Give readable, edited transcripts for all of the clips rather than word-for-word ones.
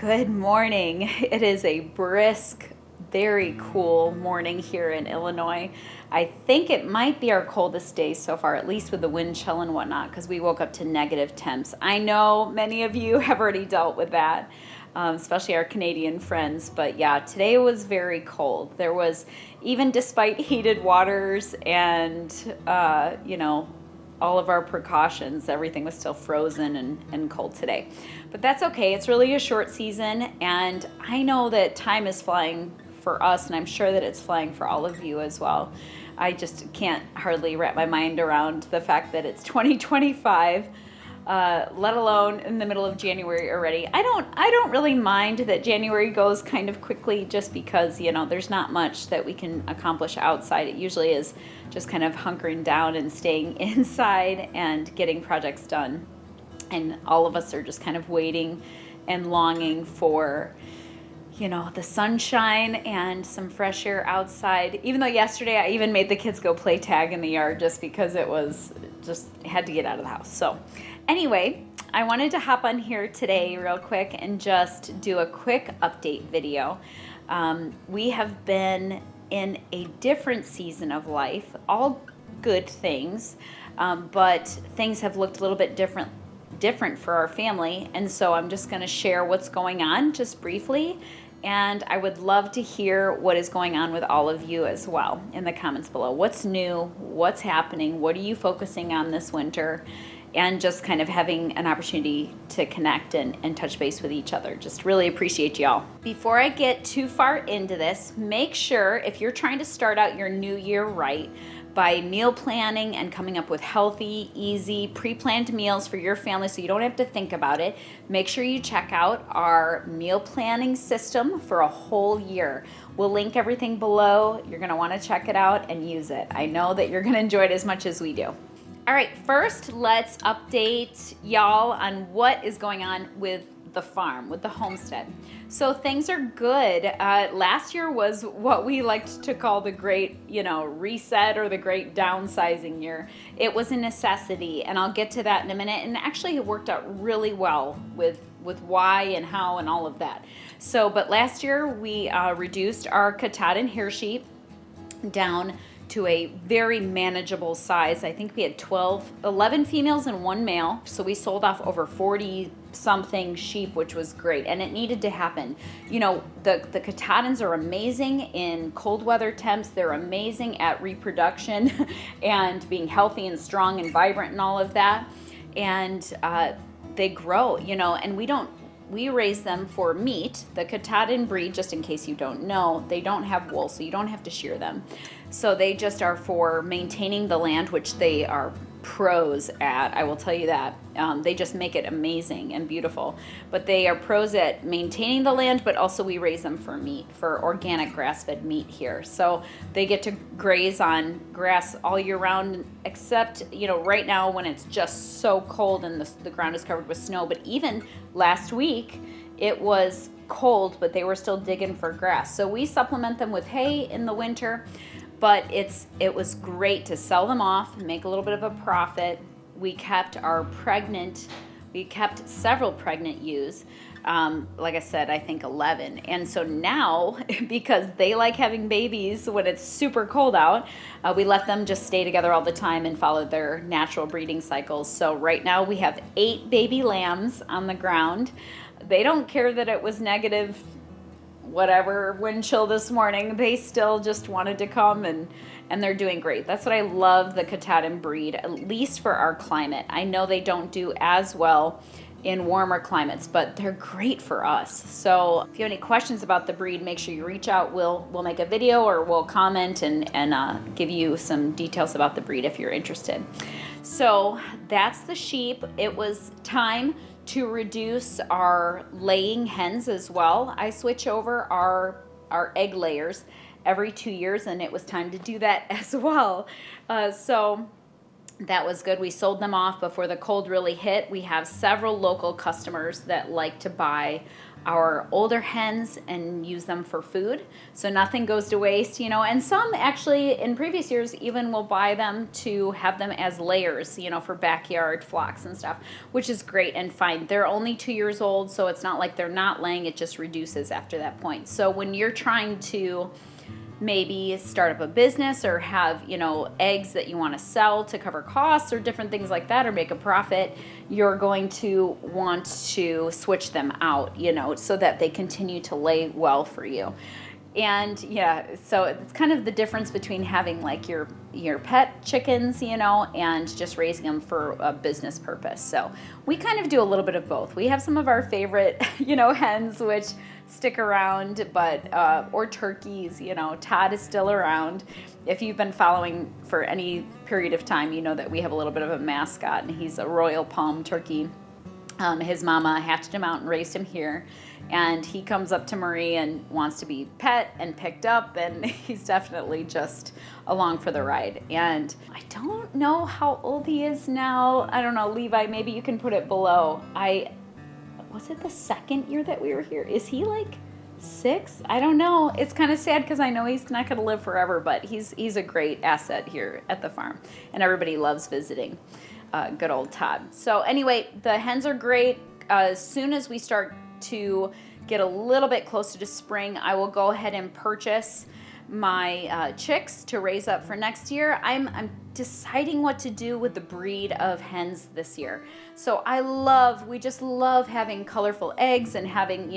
Good morning. It is a brisk, very cool morning here in Illinois. I think it might be our coldest day so far, at least with the wind chill and whatnot, because we woke up to negative temps. I know many of you have already dealt with that, especially our Canadian friends. But yeah, today was very cold. There was, even despite heated waters and, all of our precautions, everything was still frozen and cold today. But that's okay. It's really a short season, and I know that time is flying for us, and I'm sure that it's flying for all of you as well. I just can't hardly wrap my mind around the fact that it's 2025, let alone in the middle of January already. I don't really mind that January goes kind of quickly, just because, there's not much that we can accomplish outside. It usually is just kind of hunkering down and staying inside and getting projects done. And all of us are just kind of waiting and longing for, the sunshine and some fresh air outside. Even though yesterday I even made the kids go play tag in the yard just because had to get out of the house. So anyway, I wanted to hop on here today real quick and just do a quick update video. We have been in a different season of life, all good things, but things have looked a little bit different for our family, and so I'm just going to share what's going on just briefly, and I would love to hear what is going on with all of you as well in the comments below. What's new? What's happening? What are you focusing on this winter? And just kind of having an opportunity to connect and touch base with each other. Just really appreciate y'all. Before I get too far into this, make sure, if you're trying to start out your new year right, by meal planning and coming up with healthy, easy, pre-planned meals for your family so you don't have to think about it, make sure you check out our meal planning system for a whole year. We'll link everything below. You're gonna wanna check it out and use it. I know that you're gonna enjoy it as much as we do. All right, first let's update y'all on what is going on with the farm, with the homestead. So things are good. Last year was what we liked to call the great, reset, or the great downsizing year. It was a necessity, and I'll get to that in a minute. And actually it worked out really well with why and how and all of that. So, but last year we reduced our Katahdin hair sheep down to a very manageable size. I think we had 11 females and 1 male. So we sold off over 40 something sheep, which was great. And it needed to happen. The Katahdins are amazing in cold weather temps. They're amazing at reproduction and being healthy and strong and vibrant and all of that. And they grow, and we raise them for meat. The Katahdin breed, just in case you don't know, they don't have wool, so you don't have to shear them. So they just are for maintaining the land, which they are pros at, I will tell you that. They just make it amazing and beautiful. But they are pros at maintaining the land, but also we raise them for meat, for organic grass-fed meat here. So they get to graze on grass all year round, except, right now when it's just so cold and the ground is covered with snow. But even last week, it was cold, but they were still digging for grass. So we supplement them with hay in the winter. But it was great to sell them off and make a little bit of a profit. We kept several pregnant ewes. Like I said, I think 11. And so now, because they like having babies when it's super cold out, we let them just stay together all the time and follow their natural breeding cycles. So right now we have 8 baby lambs on the ground. They don't care that it was negative whatever wind chill this morning. They still just wanted to come, and they're doing great. That's what I love the Katahdin breed, at least for our climate. I know they don't do as well in warmer climates, but they're great for us. So if you have any questions about the breed, make sure you reach out. We'll make a video, or we'll comment and give you some details about the breed if you're interested. So that's the sheep. It was time to reduce our laying hens as well. I switch over our egg layers every 2 years, and it was time to do that as well. So that was good. We sold them off before the cold really hit. We have several local customers that like to buy our older hens and use them for food. So nothing goes to waste, and some actually in previous years even will buy them to have them as layers, for backyard flocks and stuff, which is great and fine. They're only 2 years old, so it's not like they're not laying, it just reduces after that point. So when you're trying to maybe start up a business or have, eggs that you want to sell to cover costs or different things like that or make a profit, you're going to want to switch them out, so that they continue to lay well for you. And yeah, so it's kind of the difference between having like your pet chickens, and just raising them for a business purpose. So we kind of do a little bit of both. We have some of our favorite, hens, which stick around, but, or turkeys, Todd is still around. If you've been following for any period of time, you know that we have a little bit of a mascot, and he's a Royal Palm turkey. His mama hatched him out and raised him here, and he comes up to Marie and wants to be pet and picked up, and he's definitely just along for the ride. And I don't know how old he is now. I don't know, Levi, maybe you can put it below. Was it the second year that we were here? Is he like 6? I don't know. It's kind of sad because I know he's not going to live forever, but he's a great asset here at the farm, and everybody loves visiting. Good old Todd. So anyway, the hens are great. As soon as we start to get a little bit closer to spring, I will go ahead and purchase my chicks to raise up for next year. I'm deciding what to do with the breed of hens this year. So we just love having colorful eggs and having,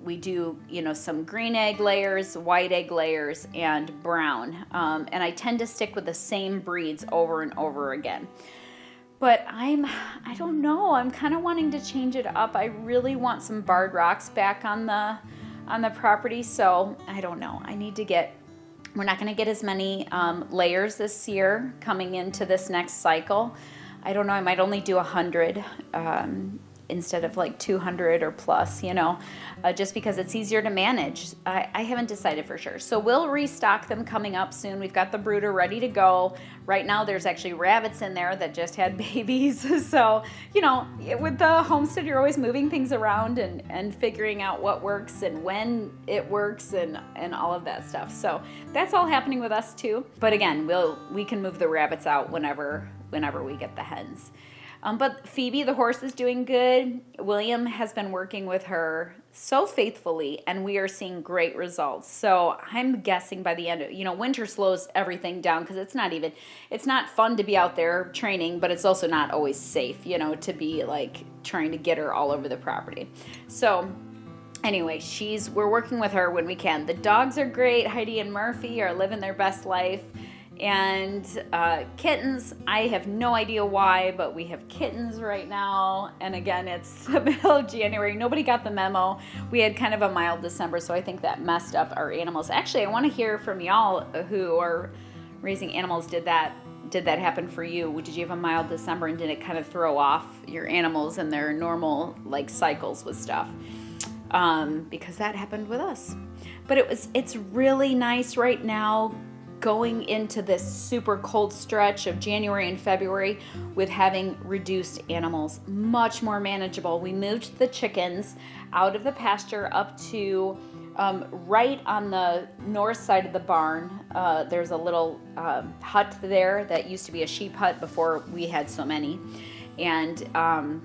we do, some green egg layers, white egg layers, and brown. And I tend to stick with the same breeds over and over again. But I don't know, I'm kind of wanting to change it up. I really want some barred rocks back on the property, so I don't know. We're not going to get as many layers this year coming into this next cycle. I don't know, I might only do 100 instead of like 200 or plus, just because it's easier to manage. I haven't decided for sure. So we'll restock them coming up soon. We've got the brooder ready to go. Right now there's actually rabbits in there that just had babies. So, with the homestead, you're always moving things around and figuring out what works and when it works and all of that stuff. So that's all happening with us too. But again, we can move the rabbits out whenever we get the hens. But Phoebe, the horse, is doing good. William has been working with her so faithfully, and we are seeing great results. So I'm guessing by the end of, winter slows everything down because it's not fun to be out there training, but it's also not always safe, to be like trying to get her all over the property. So anyway, we're working with her when we can. The dogs are great. Heidi and Murphy are living their best life. And kittens, I have no idea why, but we have kittens right now. And again, it's the middle of January. Nobody got the memo. We had kind of a mild December, so I think that messed up our animals. Actually, I want to hear from y'all who are raising animals. Did that happen for you? Did you have a mild December, and did it kind of throw off your animals and their normal cycles with stuff? Because that happened with us. But it's really nice right now, going into this super cold stretch of January and February with having reduced animals, much more manageable. We moved the chickens out of the pasture up to right on the north side of the barn. There's a little hut there that used to be a sheep hut before we had so many. And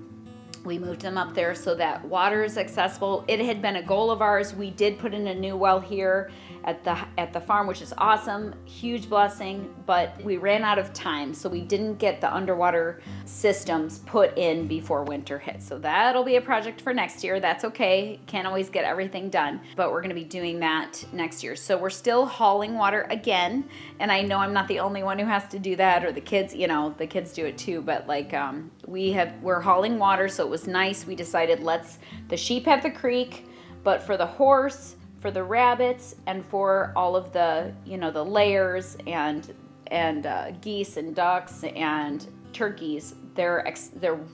we moved them up there so that water is accessible. It had been a goal of ours. We did put in a new well here at the farm, which is awesome, huge blessing, but we ran out of time, so we didn't get the underwater systems put in before winter hit. So that'll be a project for next year. That's okay. Can't always get everything done, but we're going to be doing that next year. So we're still hauling water again, and I know I'm not the only one who has to do that, or the kids, the kids do it too, but we're hauling water, so it was nice. We decided the sheep have the creek, but for the horse, for the rabbits, and for all of the the layers and geese and ducks and turkeys, they're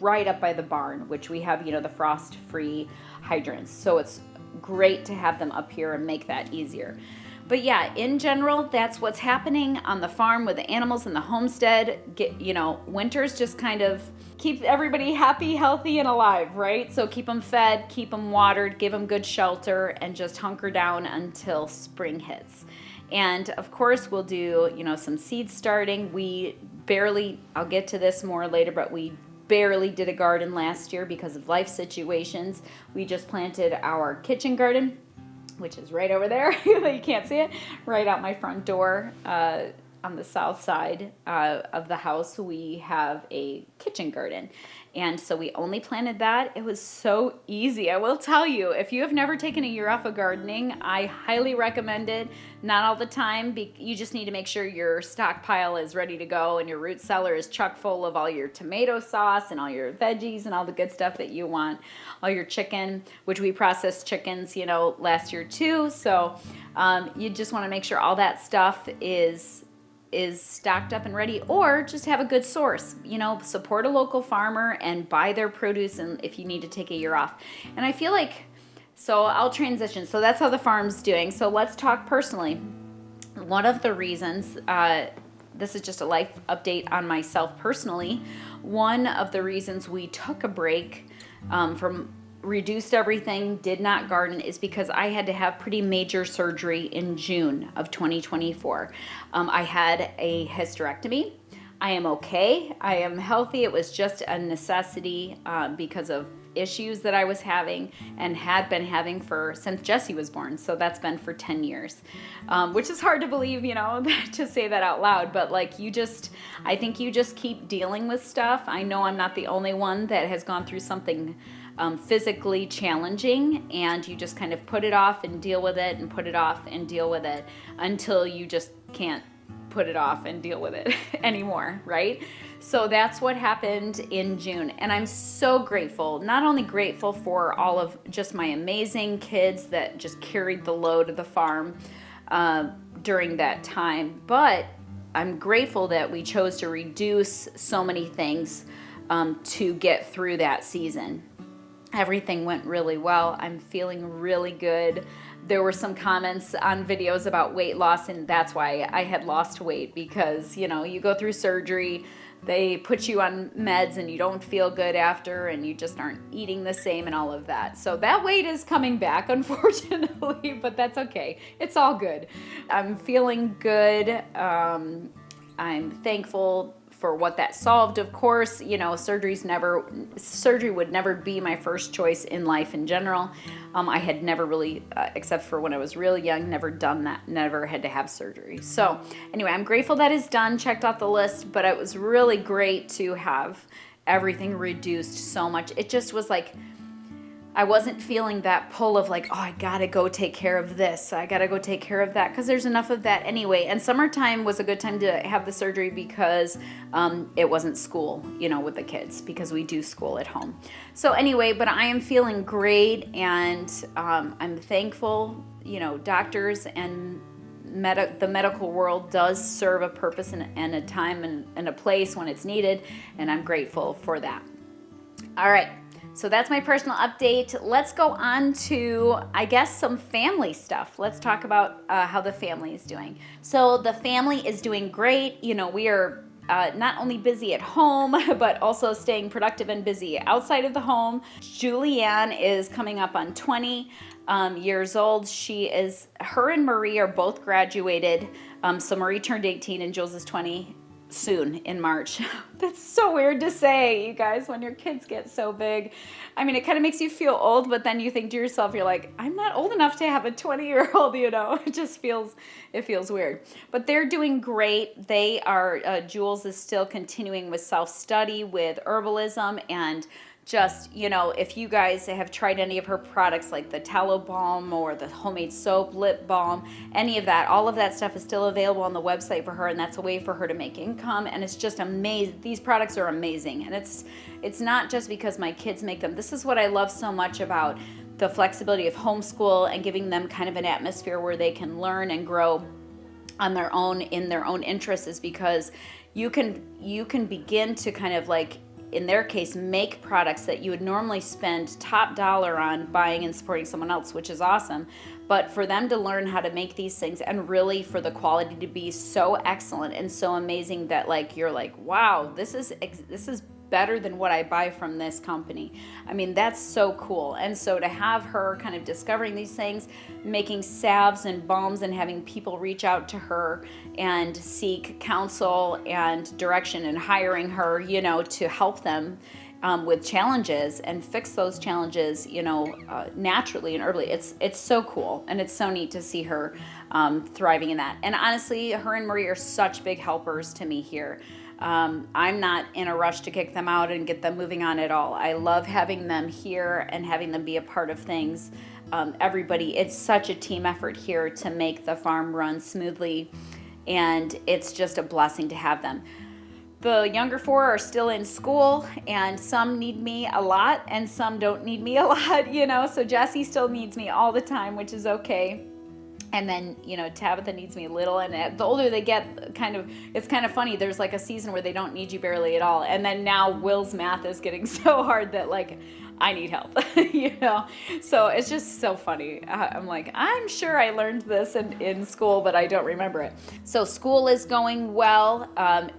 right up by the barn, which we have the frost-free hydrants. So it's great to have them up here and make that easier. But yeah, in general, that's what's happening on the farm with the animals in the homestead. Winters just kind of keep everybody happy, healthy, and alive, right? So keep them fed, keep them watered, give them good shelter, and just hunker down until spring hits. And of course, we'll do, some seed starting. I'll get to this more later, but we barely did a garden last year because of life situations. We just planted our kitchen garden, which is right over there. You can't see it, right out my front door. On the south side of the house, we have a kitchen garden. And so we only planted that. It was so easy. I will tell you, if you have never taken a year off of gardening, I highly recommend it. Not all the time. You just need to make sure your stockpile is ready to go and your root cellar is chock full of all your tomato sauce and all your veggies and all the good stuff that you want. All your chicken, which we processed chickens, last year too. So you just want to make sure all that stuff is stocked up and ready, or just have a good source. Support a local farmer and buy their produce, and if you need to take a year off. And I feel like, so I'll transition. So that's how the farm's doing. So let's talk personally. One of the reasons, this is just a life update on myself personally, one of the reasons we took a break from reduced everything, did not garden, is because I had to have pretty major surgery in June of 2024. I had a hysterectomy. I am okay. I am healthy. It was just a necessity because of issues that I was having and had been having since Jesse was born. So that's been for 10 years, which is hard to believe, to say that out loud. But I think you just keep dealing with stuff. I know I'm not the only one that has gone through something physically challenging, and you just kind of put it off and deal with it and put it off and deal with it until you just can't put it off and deal with it anymore, right? So that's what happened in June. And I'm so grateful, not only grateful for all of just my amazing kids that just carried the load of the farm during that time, but I'm grateful that we chose to reduce so many things to get through that season. Everything went really well. I'm feeling really good. There were some comments on videos about weight loss, and that's why I had lost weight, because, you go through surgery, they put you on meds and you don't feel good after, and you just aren't eating the same and all of that. So that weight is coming back, unfortunately, but that's okay. It's all good. I'm feeling good. I'm thankful for what that solved. Of course, surgery would never be my first choice in life in general. I had never really, except for when I was really young, never done that, never had to have surgery. So anyway, I'm grateful that is done, checked off the list, but it was really great to have everything reduced so much. It just was like, I wasn't feeling that pull of I gotta go take care of this, I gotta go take care of that, because there's enough of that anyway. And summertime was a good time to have the surgery because it wasn't school, with the kids, because we do school at home. So anyway, but I am feeling great, and I'm thankful, doctors and the medical world does serve a purpose and a time and a place when it's needed, and I'm grateful for that. All right. So that's my personal update. Let's go on to, some family stuff. Let's talk about how the family is doing. So the family is doing great. We are not only busy at home, but also staying productive and busy outside of the home. Julianne is coming up on 20 years old. Her and Marie are both graduated. So Marie turned 18 and Jules is 20. Soon in March. That's so weird to say, you guys, when your kids get so big. I mean, it kind of makes you feel old, but then you think to yourself, you're like, I'm not old enough to have a 20-year-old, It just feels weird. But they're doing great. They are, Jules is still continuing with self-study with herbalism, and just, if you guys have tried any of her products like the tallow balm or the homemade soap, lip balm, any of that, all of that stuff is still available on the website for her, and that's a way for her to make income, and it's just amazing. These products are amazing, and it's not just because my kids make them. This is what I love so much about the flexibility of homeschool and giving them kind of an atmosphere where they can learn and grow on their own, in their own interests, is because you can begin to kind of in their case, make products that you would normally spend top dollar on buying and supporting someone else, which is awesome. But for them to learn how to make these things and really for the quality to be so excellent and so amazing that like you're like, wow, this is better than what I buy from this company. I mean, that's so cool. And so to have her kind of discovering these things, making salves and balms and having people reach out to her and seek counsel and direction and hiring her, you know, to help them with challenges and fix those challenges, you know, naturally and early. It's so cool, and it's so neat to see her thriving in that. And honestly, her and Marie are such big helpers to me here. I'm not in a rush to kick them out and get them moving on at all. I love having them here and having them be a part of things. Everybody, it's such a team effort here to make the farm run smoothly, and it's just a blessing to have them. The younger 4 are still in school, and some need me a lot and some don't need me a lot, you know, so Jessie still needs me all the time, which is okay. And then, you know, Tabitha needs me a little, and the older they get, it's kind of funny. There's like a season where they don't need you barely at all. And then now Will's math is getting so hard that like, I need help, you know? So it's just so funny. I'm like, I'm sure I learned this in school, but I don't remember it. So school is going well.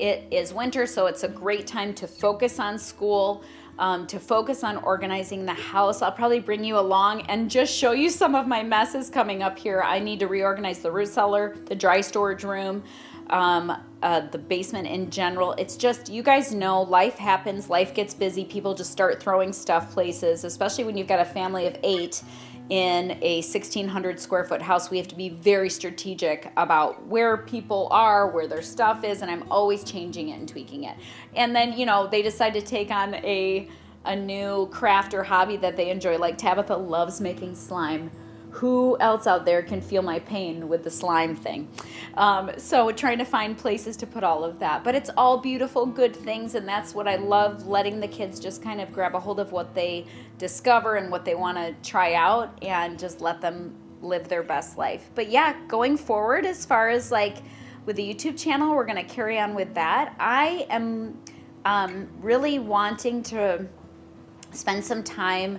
It is winter, so it's a great time to focus on school. To focus on organizing the house. I'll probably bring you along and just show you some of my messes coming up here. I need to reorganize the root cellar, the dry storage room, the basement in general. It's just, you guys know, life happens, life gets busy, people just start throwing stuff places, especially when you've got a family of 8 in a 1,600 square foot house. We have to be very strategic about where people are, where their stuff is, and I'm always changing it and tweaking it. And then, you know, they decide to take on a new craft or hobby that they enjoy. Like Tabitha loves making slime. Who else out there can feel my pain with the slime thing? So trying to find places to put all of that. But it's all beautiful, good things, and that's what I love, letting the kids just kind of grab a hold of what they discover and what they want to try out and just let them live their best life. But yeah, going forward, as far as like with the YouTube channel, we're going to carry on with that. I am really wanting to spend some time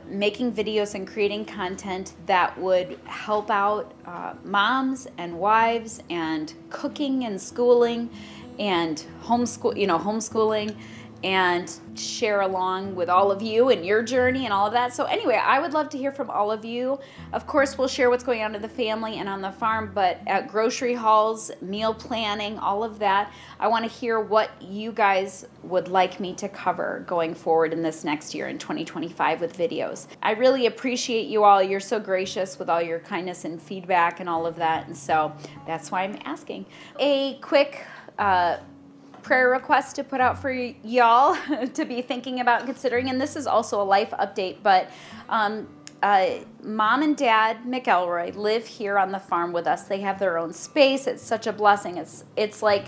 making videos and creating content that would help out moms and wives and cooking and schooling and homeschooling, and share along with all of you and your journey and all of that. So anyway, I would love to hear from all of you. Of course, we'll share what's going on in the family and on the farm, but at grocery hauls, meal planning, all of that, I want to hear what you guys would like me to cover going forward in this next year in 2025 with videos. I really appreciate you all. You're so gracious with all your kindness and feedback and all of that, and so that's why I'm asking. A quick prayer request to put out for y'all to be thinking about and considering, and this is also a life update, but Mom and Dad McElroy live here on the farm with us. They have their own space. It's such a blessing. It's like,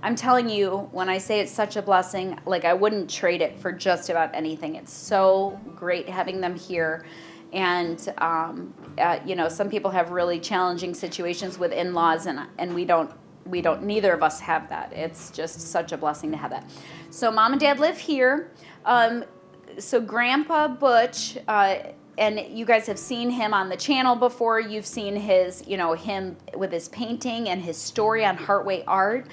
I'm telling you, when I say it's such a blessing, like I wouldn't trade it for just about anything. It's so great having them here. And you know, some people have really challenging situations with in-laws, and we don't, neither of us have that. It's just such a blessing to have that. So Mom and Dad live here. So Grandpa Butch, and you guys have seen him on the channel before. You've seen his, you know, him with his painting and his story on Heartway art.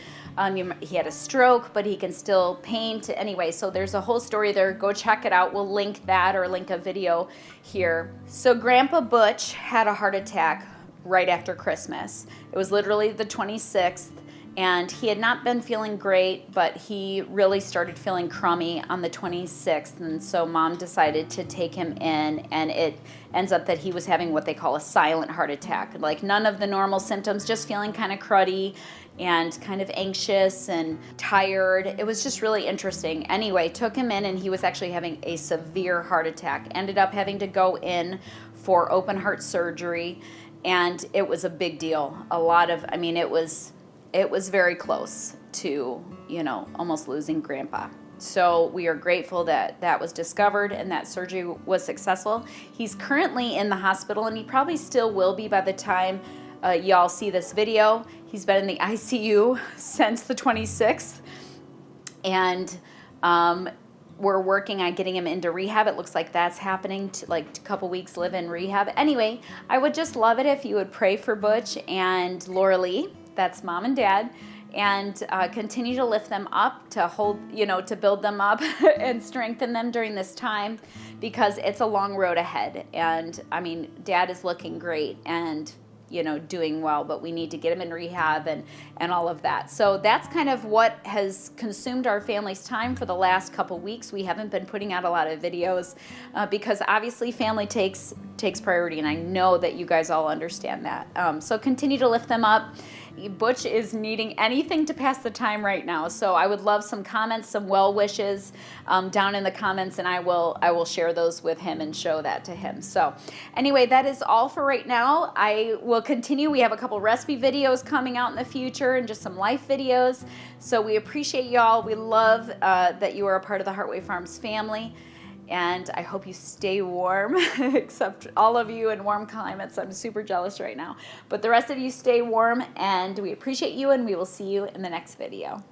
He had a stroke, but he can still paint. Anyway, so there's a whole story there. Go check it out. We'll link that or link a video here. So Grandpa Butch had a heart attack right after Christmas. It was literally the 26th, and he had not been feeling great, but he really started feeling crummy on the 26th, and so Mom decided to take him in, and it ends up that he was having what they call a silent heart attack, like none of the normal symptoms, just feeling kind of cruddy and kind of anxious and tired. It was just really interesting. Anyway, took him in, and he was actually having a severe heart attack, ended up having to go in for open heart surgery. And it was a big deal. It was very close to, you know, almost losing Grandpa. So we are grateful that that was discovered and that surgery was successful. He's currently in the hospital, and he probably still will be by the time y'all see this video. He's been in the ICU since the 26th. And We're working on getting him into rehab. It looks like that's happening, like a couple weeks live in rehab. Anyway, I would just love it if you would pray for Butch and Laura Lee, that's mom and dad, and continue to lift them up, to hold, to build them up and strengthen them during this time, because it's a long road ahead. And I mean, dad is looking great and doing well, but we need to get him in rehab and all of that. So that's kind of what has consumed our family's time for the last couple weeks. We haven't been putting out a lot of videos because obviously family takes priority, and I know that you guys all understand that. So continue to lift them up. Butch is needing anything to pass the time right now, so I would love some comments, some well wishes down in the comments, and I will share those with him and show that to him. So anyway, that is all for right now. I will continue. We have a couple recipe videos coming out in the future and just some life videos. So we appreciate y'all. We love that you are a part of the Heartway Farms family. And I hope you stay warm, except all of you in warm climates. I'm super jealous right now. But the rest of you stay warm, and we appreciate you, and we will see you in the next video.